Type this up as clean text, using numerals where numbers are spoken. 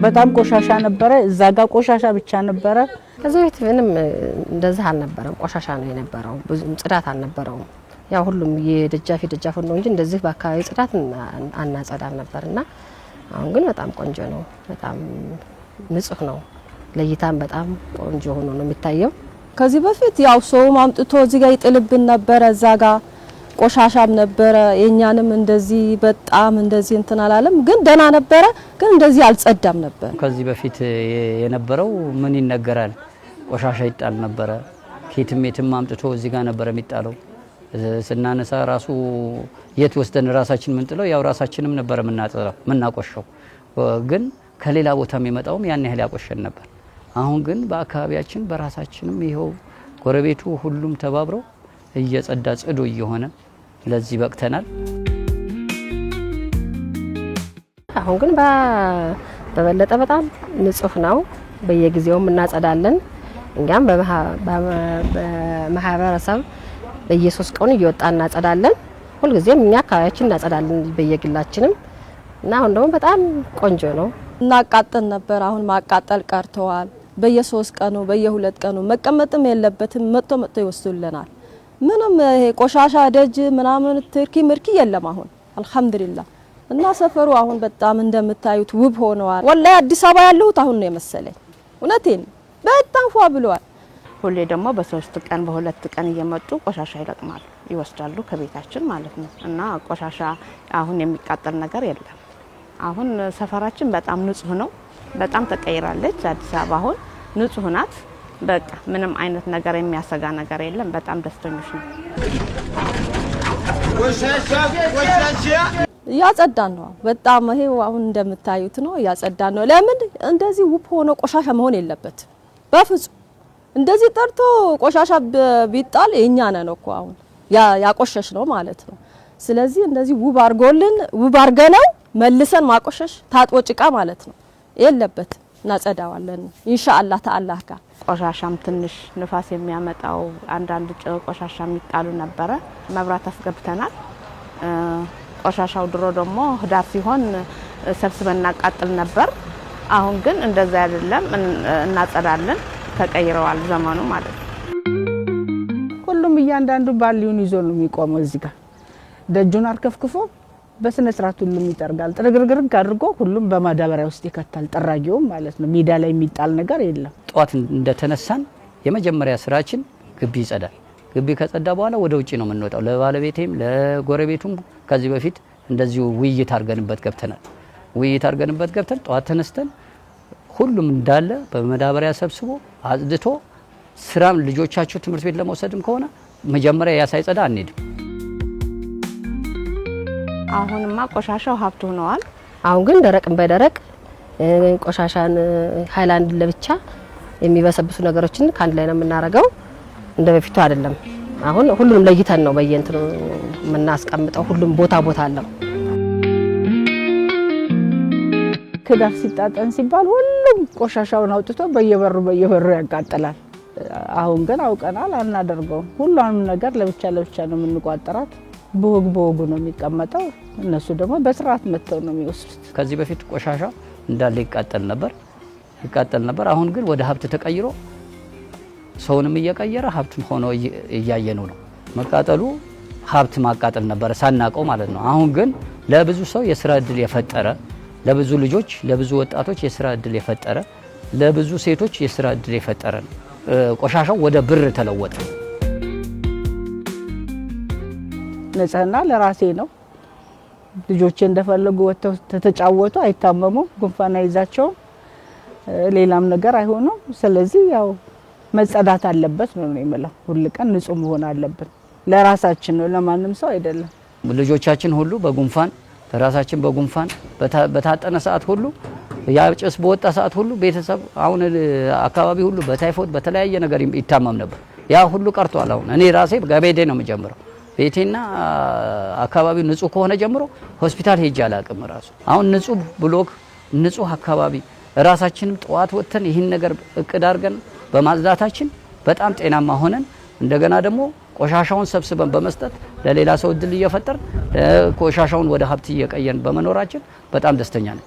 በጣም ቆሻሻ ነበረ። እዛ ጋር ቆሻሻ ብቻ ነበረ። ከዚህ ቤት ምንም እንደዛ አልነበረም። ቆሻሻ ነው የነበረው። ብዙም ጽዳት አልነበረውም። ያው ሁሉም የደጃፍ ነው እንጂ እንደዚህ በአካባቢ ጽዳት አናጸዳም ነበርና አሁን ግን በጣም ቆንጆ ነው። በጣም ንጹህ ነው። ለይታም በጣም ቆንጆ ሆኖ ነው የሚታየው። ከዚህ በፊት ያው ሰው ማምጥቶ እዚህ ጋር ይጥልብን ነበረ። እዛ ጋር ቆሻሻም ነበረ። የኛንም እንደዚህ በጣም እንደዚህ እንትን አላለም፣ ግን ደና ነበረ። ግን እንደዚህ አልጸዳም ነበር። ከዚህ በፊት የነበረው ምን ይነገራል? ቆሻሻ ይጣል ነበረ። ኬትም ማምጥቶ እዚህ ጋር ነበረ የሚጣለው። ስናነሳ ራሱ የት ወስደን ራሳችን ምንጥለው ያው ራሳችንም ነበረ ምናቆሸው። ግን ከሌላ ቦታ የሚመጣውም ያን ያህል ያቆሸን ነበር። አሁን ግን በአካባቢያችን በራሳችንም ይሄው ጎረቤቱ ሁሉም ተባብረው እየጸዳ ጽዱ እየሆነ ለዚህ በቅተናል። አሁን ግን በበለጠ በጣም ንጹህ ነው። በየጊዜውም እናጸዳለን። እኛም በማህበረሰብ በየሶስት ቀኑ እየወጣን እናጸዳለን። ሁልጊዜም እኛ አካባቢያችን እናጸዳለን በየግላችንም እና አሁን ደግሞ በጣም ቆንጆ ነው። እናቃጠል ነበር። አሁን ማቃጠል ቀርተዋል። በየሶስት ቀኑ በየሁለት ቀኑ መቀመጥም የለበትም። መጥቶ ይወስዱልናል። ምንም ይሄ ቆሻሻ ደጅ ምናምን ምርኪ የለም አሁን አልহামዱሊላህ። እና ሰፈሩ አሁን በጣም እንደምታዩት ውብ ሆነዋል። ወላሂ አዲስ አበባ ያለሁት አሁን ነው የመሰለኝ። እውነቴን በጣም ፏ ብሏል። ሁሌ ደግሞ በሶስት ቀን በሁለት ቀን እየመጡ ቆሻሻ ይለቅማሉ፣ ይወስዳሉ ከቤታችን ማለት ነው። እና ቆሻሻ አሁን የሚቃጠል ነገር የለም። አሁን ሰፈራችን በጣም ንጹህ ነው። በጣም ተቀይራለች። አዲስ አበባ አሁን ንጹህ ናት። በቃ ምንም አይነት ነገር የሚያሰጋ ነገር የለም። በጣም ደስተኞች ነው። ያጸዳን ነው በጣም ይሄው አሁን እንደምታዩት ነው። ያጸዳን ነው። ለምን እንደዚህ ውብ ሆኖ ቆሻሻ መሆን የለበትም በፍጹም። እንደዚህ ጠርቶ ቆሻሻ ቢጣል የኛ ነን እኮ አሁን ያቆሸሽ ነው ማለት ነው። ስለዚህ እንደዚህ ውብ አርገነው መልሰን ማቆሸሽ ታጥቦ ጭቃ ማለት ነው የለበት። እናጸዳዋለን ኢንሻአላህ ተአላህ ጋር። ቆሻሻም ትንሽ ንፋስ የሚያመጣው አንዳንድ ቆሻሻ የሚጣሉ ነበረ። መብራት አስገብተናል። ቆሻሻው ድሮ ደግሞ ህዳር ሲሆን ሰብስበን እናቃጥል ነበር። አሁን ግን እንደዛ አይደለም፣ እናጸዳለን። ተቀይረዋል ዘመኑ ማለት ነው። ሁሉም እያንዳንዱ ባሊውን ይዞ ነው የሚቆመው። እዚህ ጋር ደጁን አርከፍክፎ በስነ ስርዓት ሁሉም ይጠርጋል። ጥርግርግርግ አድርጎ ሁሉም በማዳበሪያ ውስጥ ይከታል። ጠራጊውም ማለት ነው። ሜዳ ላይ የሚጣል ነገር የለም። ጧት እንደተነሳን የመጀመሪያ ስራችን ግቢ ይጸዳል። ግቢ ከጸዳ በኋላ ወደ ውጪ ነው የምንወጣው። ለባለቤቴም ለጎረቤቱም ከዚህ በፊት እንደዚሁ ውይይት አድርገንበት ገብተን ጧት ተነስተን ሁሉም እንዳለ በመዳበሪያ ሰብስቦ አጽድቶ ስራም ልጆቻቸው ትምህርት ቤት ለመውሰድም ከሆነ መጀመሪያ ያሳይጸዳ አንሄድም። አሁንማ ቆሻሻው ሀብት ሆነዋል። አሁን ግን ደረቅን በደረቅ ቆሻሻን ሃይላንድ ለብቻ የሚበሰብሱ ነገሮችን ካንድ ላይ ነው የምናረገው። እንደ በፊቱ አይደለም። አሁን ሁሉንም ለይተን ነው በየእንትኑ የምናስቀምጠው። ሁሉም ቦታ አለው። ክዳር ሲጣጠን ሲባል ሁሉም ቆሻሻውን አውጥቶ በየበሩ ያቃጥላል። አሁን ግን አውቀናል፣ አናደርገውም። ሁሉንም ነገር ለብቻ ነው የምንቋጠራት። በወጉ ነው የሚቀመጠው። እነሱ ደግሞ በስርዓት መተው ነው የሚወስዱት። ከዚህ በፊት ቆሻሻ እንዳለ ይቃጠል ነበር። አሁን ግን ወደ ሀብት ተቀይሮ ሰውንም እየቀየረ ሀብት ሆኖ እያየነው ነው። መቃጠሉ ሀብት ማቃጠል ነበር ሳናቀው ማለት ነው። አሁን ግን ለብዙ ሰው የስራ እድል የፈጠረ፣ ለብዙ ልጆች ለብዙ ወጣቶች የስራ እድል የፈጠረ፣ ለብዙ ሴቶች የስራ እድል የፈጠረ ነው። ቆሻሻው ወደ ብር ተለወጠ። ንጽህና ለራሴ ነው። ልጆቼ እንደፈለጉ ወጥተው ተተጫወቱ፣ አይታመሙም፣ ጉንፋን አይዛቸውም፣ ሌላም ነገር አይሆኑም። ስለዚህ ያው መጸዳት አለበት ነው የምለው። ሁሉ ቀን ንጹህ መሆን አለብን። ለራሳችን ነው፣ ለማንም ሰው አይደለም። ልጆቻችን ሁሉ በጉንፋን ራሳችን በጉንፋን በታጠነ ሰዓት ሁሉ ያጭስ በወጣ ሰዓት ሁሉ ቤተሰብ አሁን አካባቢ ሁሉ በታይፎይድ በተለያየ ነገር ይታመም ነበር። ያ ሁሉ ቀርቷል። አሁን እኔ ራሴ ገቤዴ ነው የምጀምረው። ቤቴና አካባቢው ንጹህ ከሆነ ጀምሮ ሆስፒታል ሄጄ አላቅም። ራሱ አሁን ንጹህ ብሎክ ንጹህ አካባቢ ራሳችንም ጠዋት ወጥተን ይህን ነገር እቅድ አድርገን በማጽዳታችን በጣም ጤናማ ሆነን እንደገና ደግሞ ቆሻሻውን ሰብስበን በመስጠት ለሌላ ሰው እድል እየፈጠር ቆሻሻውን ወደ ሀብት እየቀየርን በመኖራችን በጣም ደስተኛ ነኝ።